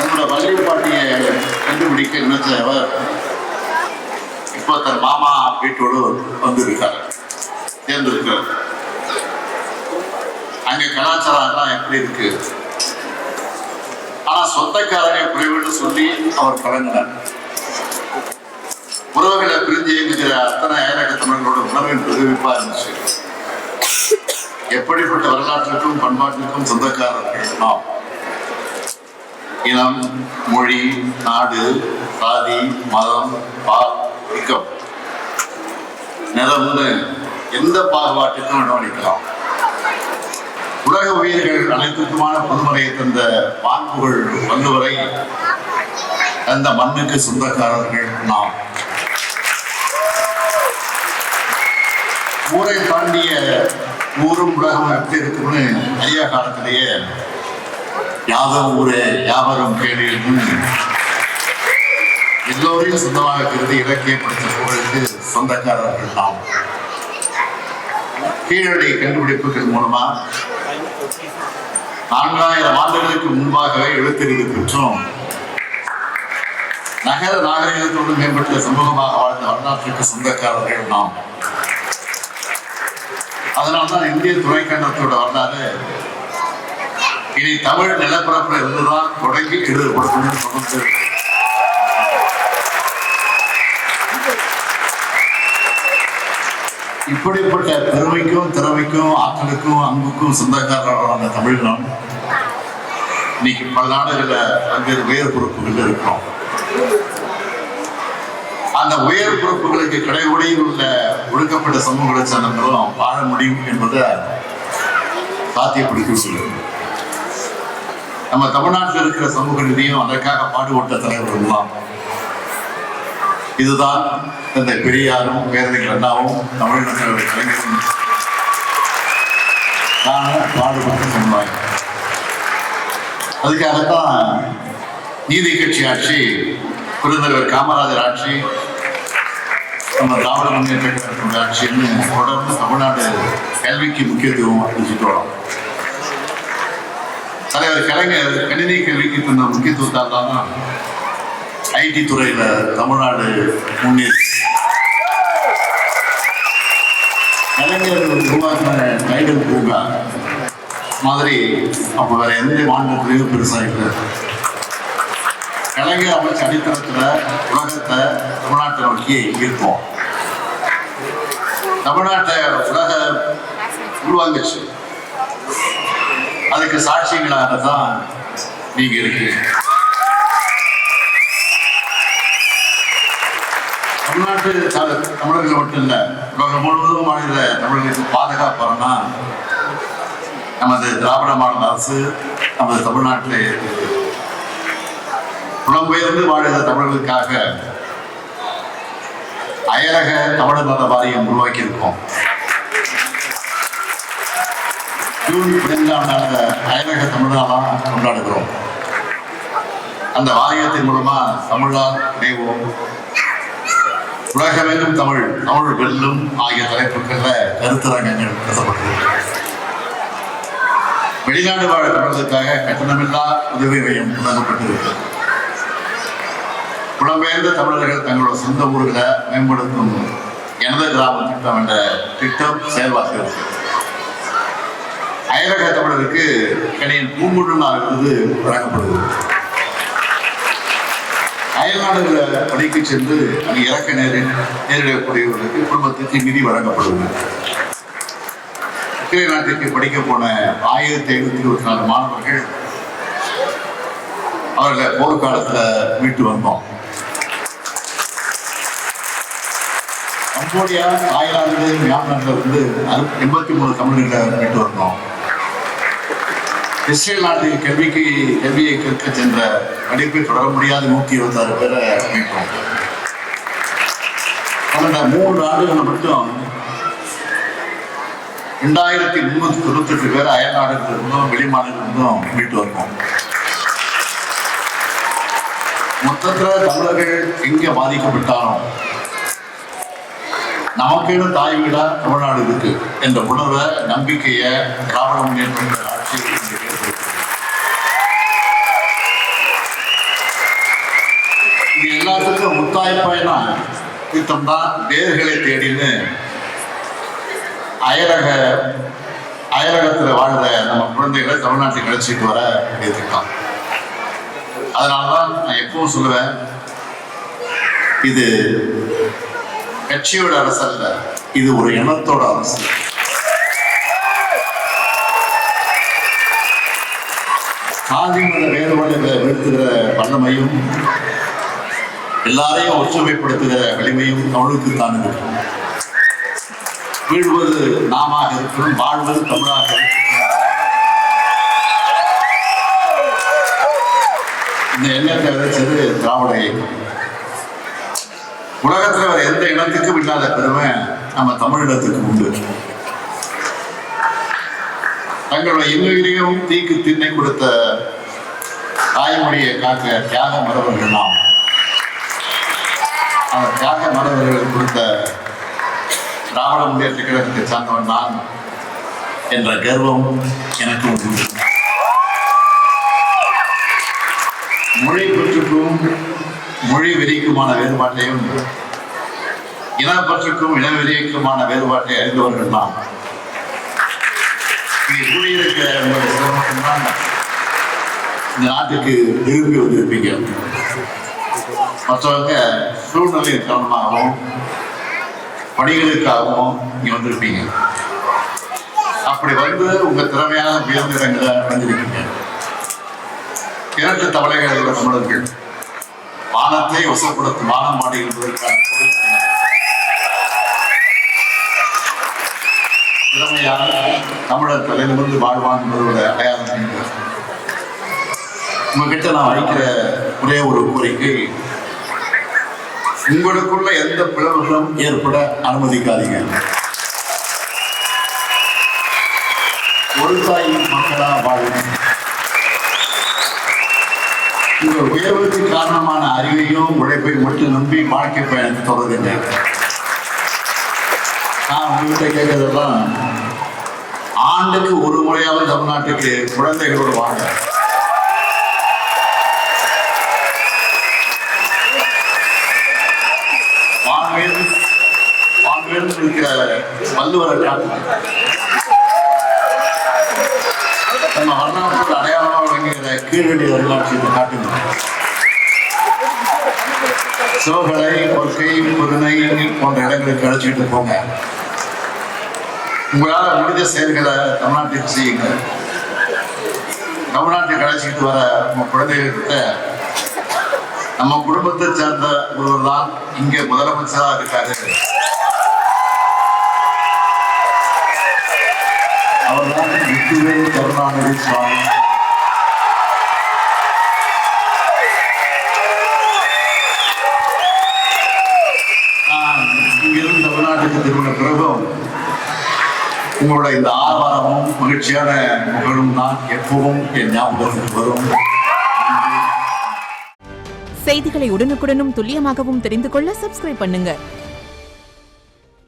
தன்னோட வள்ளிப்பாட்டியை கண்டுபிடிக்க நினைச்சவர் இப்போ தன் மாமா வீட்டோடு வந்திருக்கார், சேர்ந்திருக்கார். அங்க கலாச்சாரம் எப்படி இருக்கு, ஆனா சொந்தக்காரனை குறைவுன்னு சொல்லி அவர் கலங்கினார். உறவுகளை பிரிஞ்சு இயங்குகிற அத்தனை ஆயிரக்க தமிழர்களோட உணர்வின் பிரதிபலிப்பா இருந்துச்சு. எப்படிப்பட்ட வரலாற்றுக்கும் பண்பாட்டுக்கும் சொந்தக்காரர்கள் நாம். இனம், மொழி, நாடு, சாதி, மதம், பால், இக்கம், நிறம்னு எந்த பாகுபாட்டுக்கும் இடமளிக்கலாம். உலக உயிர்கள் அனைத்துக்குமான பொதுமறையை தந்த மாண்புகள் வள்ளுவரை அந்த மண்ணுக்கு சொந்தக்காரர்கள் நாம். ஊரை தாண்டிய ஊரும் உலகம் எப்படி இருக்குன்னு ஐயா காலத்திலேயே யாதவ் ஊரே யாவரும் கேள்வின்னு எல்லோரையும் சொந்தமாக கருதி இலக்கியப்படுத்த புகழுக்கு சொந்தக்காரர்கள் நாம். கீழடி கண்டுபிடிப்புகள் மூலமா 4000 ஆண்டுகளுக்கு முன்பாகவே எழுத்தறிவு பெற்றோம். நகர நாகரிகத்தோடு மேம்பட்ட சமூகமாக வாழ்ந்த வரலாற்றுக்கு சொந்தக்காரர்கள் நாம். அதனால்தான் இந்திய துணைக்கண்டத்தோட வரலாறு இனி தமிழ் நிலப்பரப்புல இருந்துதான் தொடங்கி எழுதப்படணும்னு சொன்னது. இப்படிப்பட்ட பெருமைக்கும் திறமைக்கும் ஆற்றலுக்கும் அன்புக்கும் சொந்தக்காரர்களான தமிழ்நாடு இன்னைக்கு பல நாடுகளில் பல்வேறு உயர் பொறுப்புகள் இருக்கிறோம். அந்த உயர் பொறுப்புகளுக்கு கடைகோடியில் உள்ள ஒடுக்கப்பட்ட சமூகங்களை சார்ந்தவர்களும் வாழ முடியும் என்பதை சாத்தியப்படுத்தி நம்ம தமிழ்நாட்டில் இருக்கிற சமூக நிதியும் அதற்காக பாடுபட்ட தலைவர்கள் தான். இதுதான் இந்த பெரியாரும் பேரறிஞர் அண்ணாவும் தமிழ்நாட்டில் கலைஞரும் பாடுபட்டு சொன்னாங்க. அதுக்காகத்தான் நீதி கட்சி ஆட்சி, பெருந்தலைவர் காமராஜர் ஆட்சி, நம்ம திராவிட முன்னேற்ற கழகத்தின் ஆட்சின்னு தொடர்ந்து தமிழ்நாடு கல்விக்கு முக்கியத்துவம் அளிச்சுட்டு வரோம். தலைவர் கலைஞர் கணினி கல்விக்கு தந்த முக்கியத்துவத்தால் தான் ஐடி துறையில தமிழ்நாடு முன்னேறி கலைஞர் உருவாக்கின டைடல் பூங்கா மாதிரி அப்போ வேற எந்த மாநிலத்திலையும் பெருசா இல்லை. கலைஞர் அமைச்ச அடித்தளத்துல உலகத்தை தமிழ்நாட்டை நோக்கி ஈர்ப்போம். தமிழ்நாட்டை உலக உருவாங்குச்சு. அதுக்கு சாட்சியங்களாக தான் நீங்க இருக்கீங்க. தமிழ்நாட்டு தமிழர்கள் மட்டும் இல்லை, உலகம் முழுவதும் மாநில தமிழர்களுக்கு பாதுகாப்புறோம்னா நமது திராவிட மாடல் அரசு நமது நாட்டிலே புலம்பெயர்ந்து வாழ்ந்த தமிழர்களுக்காக அயலக தமிழர் நல வாரியம் உருவாக்கி இருக்கோம். ஜூன் 15 அயலக தமிழ்நாளா கொண்டாடுகிறோம். அந்த வாரியத்தின் மூலமா தமிழால் இணைவோம், உலகமெங்கும் தமிழ், தமிழ் வெல்லும் ஆகிய தலைப்புகள்ல கருத்தரங்கங்கள் நடத்தப்பட்டிருக்கு. வெளிநாடு வாழ தமிழர்களுக்காக கட்டணமில்லா உதவி மையம் தொடங்கப்பட்டிருக்கு. புலம்பெயர்ந்த தமிழர்கள் தங்களோட சொந்த ஊர்களை மேம்படுத்தும் எனது கிராம திட்டம் என்ற திட்டம் செயல்பாட்டு இருக்கு. அயலக தமிழருக்கு கணியன் பூங்குழல் விருது வழங்கப்படுது. அயல்நாடுகளை பணிக்கு சென்று அங்கு இறக்க நேரிடக்கூடியவர்களுக்கு குடும்பத்திற்கு நிதி வழங்கப்படுது. உக்ரைன் நாட்டிற்கு படிக்க போன 1524 மாணவர்கள் அவர்களை போர்க்காலத்துல மீட்டு வந்தோம். கம்போடியா, தாய்லாந்து, மியான்மர்ல இருந்து 83 தமிழர்களை மீட்டு வந்தோம். இஸ்ரேல் நாட்டுக்கு கல்வியை கற்க சென்ற படிப்பை தொடர முடியாத 126 பேரை மீட்டோம். கடந்த 3 ஆண்டுகள் மட்டும் 2398 பேர் அயல்நாடுகள் இருந்தும் வெளிமாநிலம் இருந்தும் மீட்டு வந்தோம். மொத்தத்தில் தமிழர்கள் எங்க பாதிக்கப்பட்டாலும் நமக்கேன்னு தாய் வீடா தமிழ்நாடு இருக்கு என்ற உணர்வை, நம்பிக்கையை திராவிட முன்னேற்ற ஆட்சி எல்லாத்துக்கும் முத்தாய்ப்பாயினா திட்டம் தான் வேர்களை தேடின்னு அயலகத்தில் வாழ்ந்த நம்ம குழந்தைகளை தமிழ்நாட்டுக்கு அழைச்சிட்டு வர வேண்டிய திட்டம். அதனாலதான் நான் எப்பவும் சொல்லுவேன், இது கட்சியோட அரசு அல்ல, இது ஒரு இனத்தோட அரசு. சாதி மத வேறுபாடுகளை வீழ்த்துகிற வல்லமையும் எல்லாரையும் ஒற்றுமைப்படுத்துகிற வலிமையும் தமிழுக்கு தான் இருக்கு. வீழ்வது நாமாக இருக்கணும், வாழ்வது தமிழாக இருக்கணும். இந்த எண்ணத்தை விதைச்சது திராவிட இயக்கம். உலகத்தில் வர எந்த இனத்துக்கும் இல்லாத பெருமை நம்ம தமிழினத்துக்கு உண்டு. தங்களுடைய இன்னுயிரையும் தீக்கு திண்ணை கொடுத்த தாய்மொழியை காக்க தியாக மரபர்கள் நாம். அந்த தியாக மரபர்கள் கொடுத்த திராவிட முன்னேற்ற கழகத்தை சார்ந்தவன் நான் என்ற கர்வம் எனக்கு உண்டு. மொழி பற்றுக்கும் மொழி வெறிக்குமான வேறுபாட்டையும் இனப்பற்றுக்கும் இனவெறிக்குமான வேறுபாட்டை அறிந்தவர்கள் தான். இங்கே கூடியிருக்க உங்களுடைய சிரமம்தான் இந்த நாட்டுக்கு விரும்பி வந்திருப்பீங்க. மற்றவங்க சூழ்நிலையின் காரணமாகவும் பணிகளுக்காகவும் இங்கே வந்திருப்பீங்க. அப்படி வந்து உங்க திறமையான உயர்ந்த இடங்களை வந்திருக்கீங்க. இரண்டு தவளைகள் உள்ள தமிழர்கள் வானத்தை வசப்படுத்தும் வானம் மாடி என்பதற்கான திறமையான தமிழர் தலையிலிருந்து வாழ்வான் என்பதோட அடையாளம். உங்ககிட்ட நான் வைக்கிற ஒரே ஒரு கோரிக்கை, உங்களுக்குள்ள எந்த பிளவுகளும் ஏற்பட அனுமதிக்காதீங்க. ஒரு தாய் மக்களா வாழும். உங்கள் உயர்வுக்கு காரணமான அறிவையும் உழைப்பை மட்டும் நம்பி வாழ்க்கை பயணத்தை தொடர்கின்றேன். நான் உங்ககிட்ட கேட்கறதெல்லாம், ஆண்டுக்கு ஒரு முறையாவது தமிழ்நாட்டுக்கு குழந்தைகளோடு வாங்க. வாங்கவேல் இருக்கிற வள்ளுவரை காட்டுங்க. நம்ம வரலாற்று அடையாளமாக விளங்குகிற கீழடி வரலாற்றை காட்டுங்க. சிவகலை, கொற்கை, புதுனை போன்ற இடங்களுக்கு அழைச்சிட்டு போங்க. உங்களால் முடிஞ்ச செயல்களை தமிழ்நாட்டுக்கு செய்யுங்க. தமிழ்நாட்டுக்கு அழைச்சிட்டு வர உங்க குழந்தைகிட்ட நம்ம குடும்பத்தை சேர்ந்த ஒருவர் தான் இங்கே முதலமைச்சராக இருக்காரு. அவர்தான் முத்துவேல் கருணாநிதி சுவாமி. இங்கிருந்து தமிழ்நாட்டுக்கு திரும்பின பிறகும் உங்களோட இந்த ஆர்வமும் மகிழ்ச்சியான முகழும் தான் எப்பவும் என் ஞாபகத்துக்கு வரும். செய்திகளை உடனுக்குடனும் துல்லியமாகவும் தெரிந்து கொள்ள சப்ஸ்கிரைப் பண்ணுங்க.